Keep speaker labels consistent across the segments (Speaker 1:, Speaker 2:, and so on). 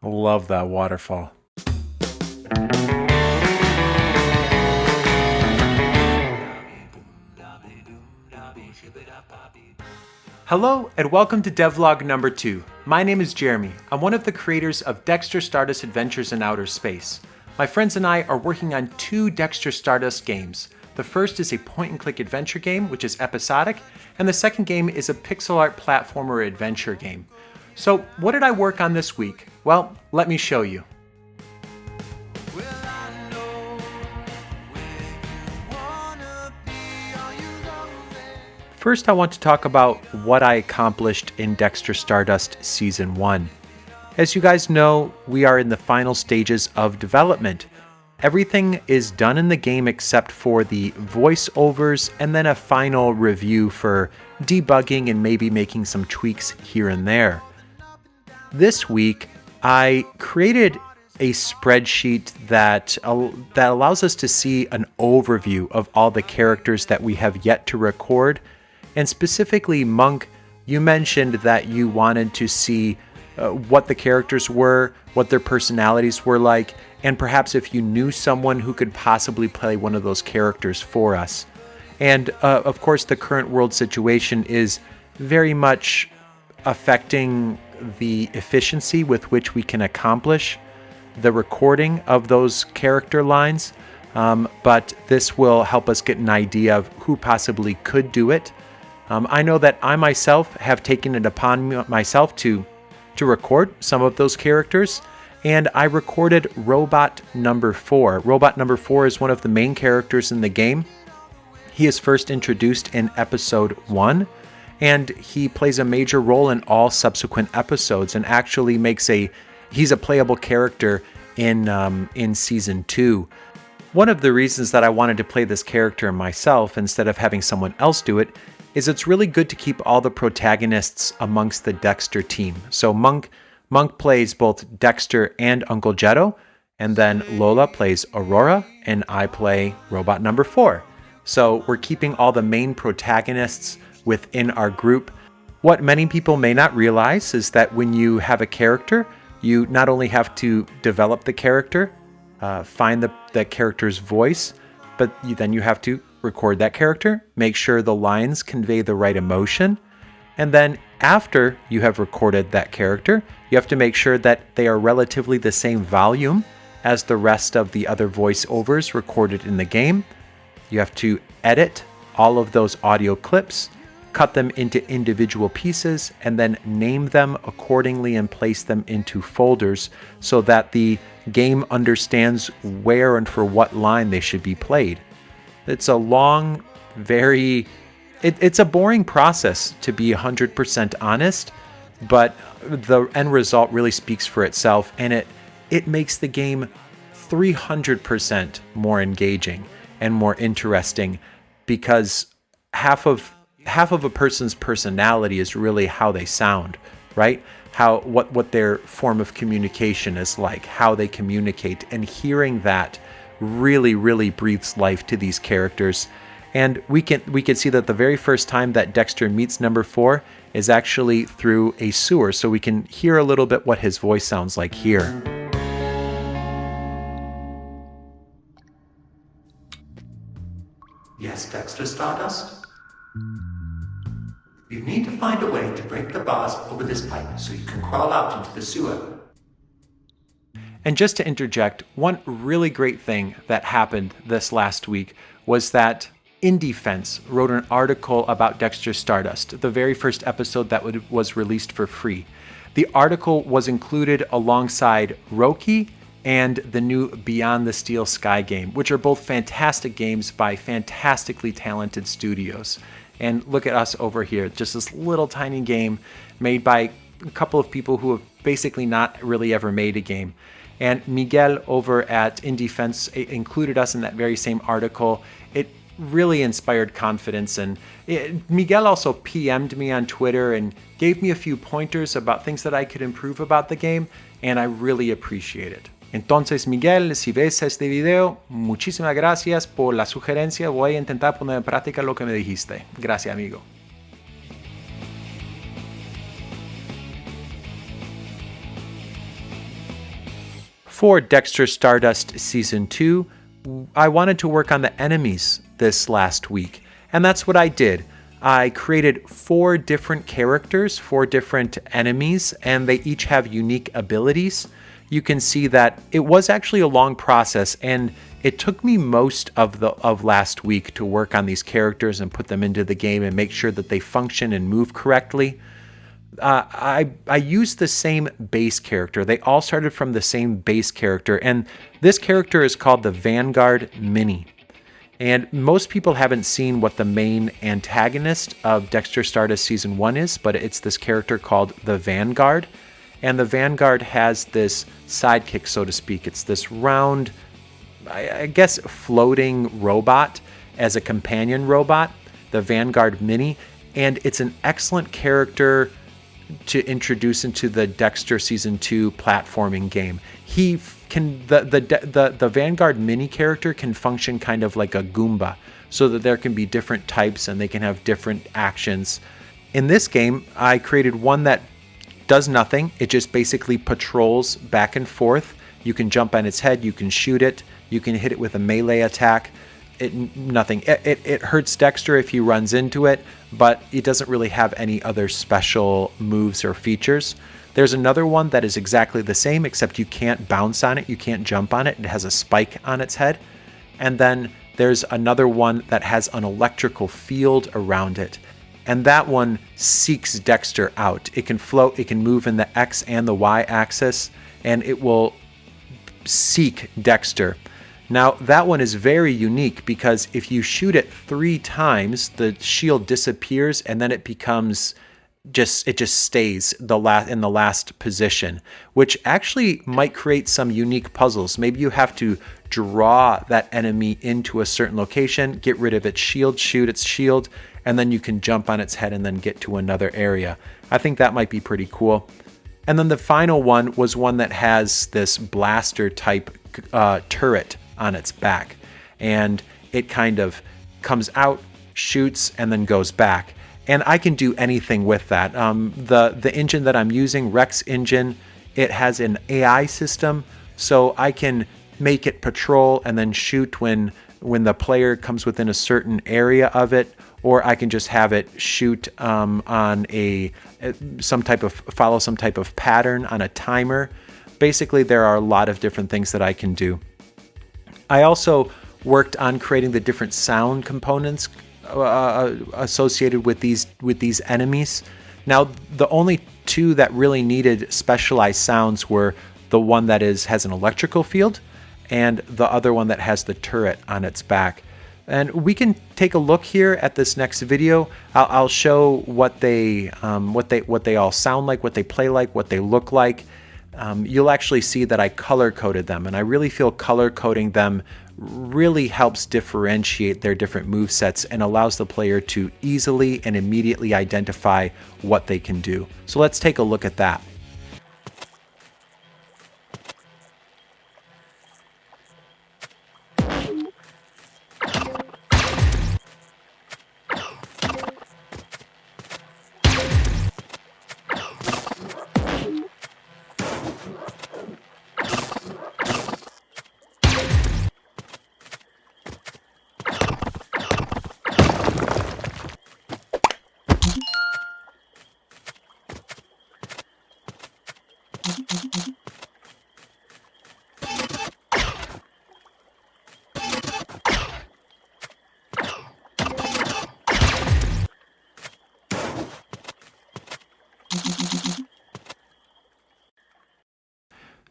Speaker 1: Love that waterfall. Hello and welcome to Devlog number 2. My name is Jeremy. I'm one of the creators of Dexter Stardust Adventures in Outer Space. My friends and I are working on 2 Dexter Stardust games. The first is a point-and-click adventure game, which is episodic, and the second game is a pixel art platformer adventure game. So what did I work on this week? Well, let me show you. First, I want to talk about what I accomplished in Dexter Stardust Season 1. As you guys know, we are in the final stages of development. Everything is done in the game except for the voiceovers and then a final review for debugging and maybe making some tweaks here and there. This week, I created a spreadsheet that allows us to see an overview of all the characters that we have yet to record. And specifically, Munk, you mentioned that you wanted to see what the characters were, what their personalities were like, and perhaps if you knew someone who could possibly play one of those characters for us. And of course, the current world situation is very much affecting the efficiency with which we can accomplish the recording of those character lines. But this will help us get an idea of who possibly could do it. I know that I myself have taken it upon myself to record some of those characters, and I recorded Robot Number 4. Robot Number 4 is one of the main characters in the game. He is first introduced in Episode 1, and he plays a major role in all subsequent episodes, and actually he's a playable character in Season 2. One of the reasons that I wanted to play this character myself instead of having someone else do it is it's really good to keep all the protagonists amongst the Dexter team. So Munk plays both Dexter and Uncle Jetto, and then Lola plays Aurora, and I play Robot Number 4. So we're keeping all the main protagonists within our group. What many people may not realize is that when you have a character, you not only have to develop the character, find the character's voice, but then you have to record that character, make sure the lines convey the right emotion, and then after you have recorded that character, you have to make sure that they are relatively the same volume as the rest of the other voiceovers recorded in the game. You have to edit all of those audio clips, cut them into individual pieces, and then name them accordingly and place them into folders so that the game understands where and for what line they should be played. It's a long, it's a boring process, to be 100% honest, but the end result really speaks for itself, and it makes the game 300% more engaging and more interesting, because half of a person's personality is really how they sound, right? What their form of communication is like, how they communicate, and hearing that really, really breathes life to these characters. And we can see that the very first time that Dexter meets Number 4 is actually through a sewer, so we can hear a little bit what his voice sounds like here.
Speaker 2: Yes, Dexter Stardust? You need to find a way to break the bars over this pipe so you can crawl out into the sewer.
Speaker 1: And just to interject, one really great thing that happened this last week was that In Defense wrote an article about Dexter Stardust, the very first episode that was released for free. The article was included alongside Roki and the new Beyond the Steel Sky game, which are both fantastic games by fantastically talented studios. And look at us over here, just this little tiny game made by a couple of people who have basically not really ever made a game. And Miguel over at In Defense included us in that very same article. It really inspired confidence, and Miguel also PM'd me on Twitter and gave me a few pointers about things that I could improve about the game, and I really appreciate it. Entonces, Miguel, si ves este video, muchísimas gracias por la sugerencia. Voy a intentar poner en práctica lo que me dijiste. Gracias, amigo. For Dexter Stardust Season 2, I wanted to work on the enemies this last week, and that's what I did. I created 4 different characters, 4 different enemies, and they each have unique abilities. You can see that it was actually a long process, and it took me most of last week to work on these characters and put them into the game and make sure that they function and move correctly. I used the same base character. They all started from the same base character, and this character is called the Vanguard Mini. And most people haven't seen what the main antagonist of Dexter Stardust Season 1 is, but it's this character called the Vanguard. And the Vanguard has this sidekick, so to speak. It's this round, I guess, floating robot as a companion robot, the Vanguard Mini. And it's an excellent character to introduce into the Dexter Season 2 platforming game. He can the Vanguard Mini character can function kind of like a Goomba, so that there can be different types and they can have different actions. In this game, I created one that does nothing. It just basically patrols back and forth. You can jump on its head, you can shoot it, you can hit it with a melee attack. Nothing. It hurts Dexter if he runs into it, but it doesn't really have any other special moves or features. There's another one that is exactly the same, except you can't bounce on it, you can't jump on it. It has a spike on its head. And then there's another one that has an electrical field around it. And that one seeks Dexter out. It can float, it can move in the X and the Y axis, and it will seek Dexter. Now, that one is very unique because if you shoot it 3 times, the shield disappears and then it becomes it just stays in the last position, which actually might create some unique puzzles. Maybe you have to draw that enemy into a certain location, get rid of its shield, shoot its shield, and then you can jump on its head and then get to another area. I think that might be pretty cool. And then the final one was one that has this blaster type turret on its back, and it kind of comes out, shoots, and then goes back. And I can do anything with that. The engine that I'm using, Rex engine, it has an AI system, so I can make it patrol and then shoot when the player comes within a certain area of it, or I can just have it shoot on follow some type of pattern on a timer. Basically, there are a lot of different things that I can do. I also worked on creating the different sound components associated with these enemies. Now, the only 2 that really needed specialized sounds were the one that has an electrical field and the other one that has the turret on its back. And we can take a look here at this next video. I'll show what they all sound like, what they play like, what they look like. You'll actually see that I color coded them, and I really feel color coding them really helps differentiate their different movesets and allows the player to easily and immediately identify what they can do. So let's take a look at that.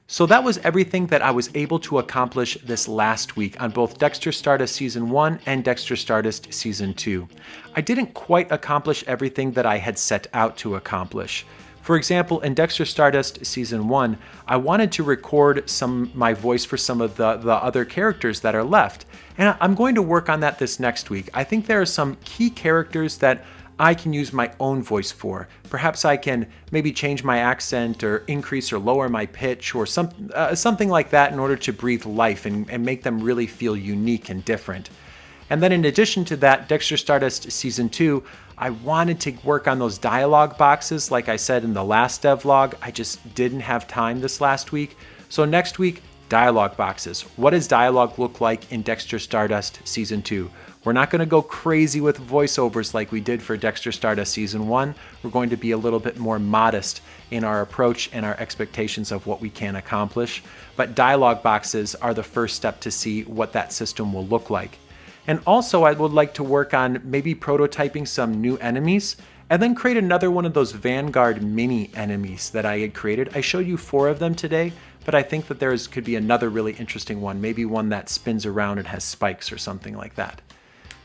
Speaker 1: So that was everything that I was able to accomplish this last week on both Dexter Stardust Season 1 and Dexter Stardust Season 2. I didn't quite accomplish everything that I had set out to accomplish. For example, in Dexter Stardust Season 1, I wanted to record my voice for some of the other characters that are left, and I'm going to work on that this next week. I think there are some key characters that I can use my own voice for. Perhaps I can maybe change my accent or increase or lower my pitch or something like that in order to breathe life and make them really feel unique and different. And then in addition to that, Dexter Stardust Season 2, I wanted to work on those dialogue boxes like I said in the last devlog. I just didn't have time this last week. So next week, Dialogue boxes. What does dialogue look like in Dexter Stardust Season 2? We're not going to go crazy with voiceovers like we did for Dexter Stardust Season 1. We're going to be a little bit more modest in our approach and our expectations of what we can accomplish. But dialogue boxes are the first step to see what that system will look like. And also, I would like to work on maybe prototyping some new enemies and then create another one of those Vanguard mini enemies that I had created. I showed you 4 of them today, but I think that could be another really interesting one, maybe one that spins around and has spikes or something like that.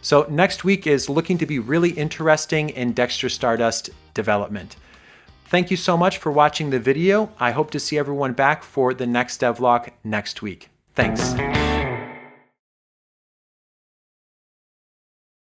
Speaker 1: So next week is looking to be really interesting in Dexter Stardust development. Thank you so much for watching the video. I hope to see everyone back for the next devlog next week. Thanks.